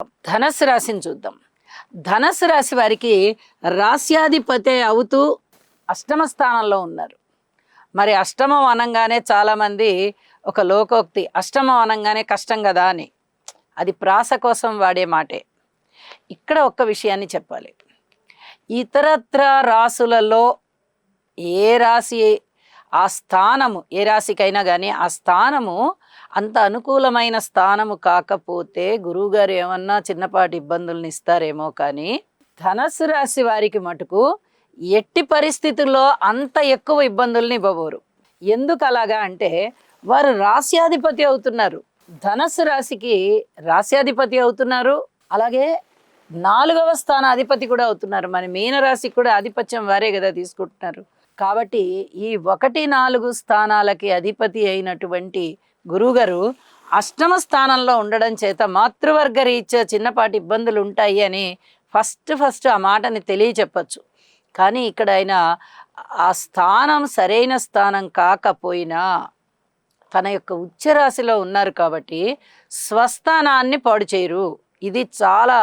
ధనస్సు రాశిని చూద్దాం. ధనస్సు రాశి వారికి రాస్యాధిపతి అవుతూ అష్టమ స్థానంలో ఉన్నారు. మరి అష్టమం అనంగానే చాలామంది ఒక లోకోక్తి, అష్టమం అనంగానే కష్టం కదా అని. అది ప్రాస కోసం వాడే మాటే. ఇక్కడ ఒక్క విషయాన్ని చెప్పాలి. ఇతరత్ర రాసులలో ఏ రాశి ఆ స్థానము, ఏ రాశికైనా కానీ ఆ స్థానము అంత అనుకూలమైన స్థానము కాకపోతే గురువుగారు ఏమన్నా చిన్నపాటి ఇబ్బందులను ఇస్తారేమో, కానీ ధనస్సు రాశి వారికి మటుకు ఎట్టి పరిస్థితుల్లో అంత ఎక్కువ ఇబ్బందుల్ని ఇవ్వబోరు. ఎందుకు అలాగా అంటే వారు రాస్యాధిపతి అవుతున్నారు. ధనస్సు రాశికి రాస్యాధిపతి అవుతున్నారు, అలాగే 4వ స్థాన అధిపతి కూడా అవుతున్నారు. మన మీనరాశికి కూడా ఆధిపత్యం వారే కదా తీసుకుంటున్నారు. కాబట్టి ఈ 1-4 స్థానాలకి అధిపతి అయినటువంటి గురువుగారు అష్టమ స్థానంలో ఉండడం చేత మాతృవర్గ రీత్యా చిన్నపాటి ఇబ్బందులు ఉంటాయి అని ఫస్ట్ ఆ మాటని తెలియచెప్పచ్చు. కానీ ఇక్కడ ఆయన ఆ స్థానం సరైన స్థానం కాకపోయినా తన యొక్క ఉచ్చరాశిలో ఉన్నారు కాబట్టి స్వస్థానాన్ని పాడు చేయరు. ఇది చాలా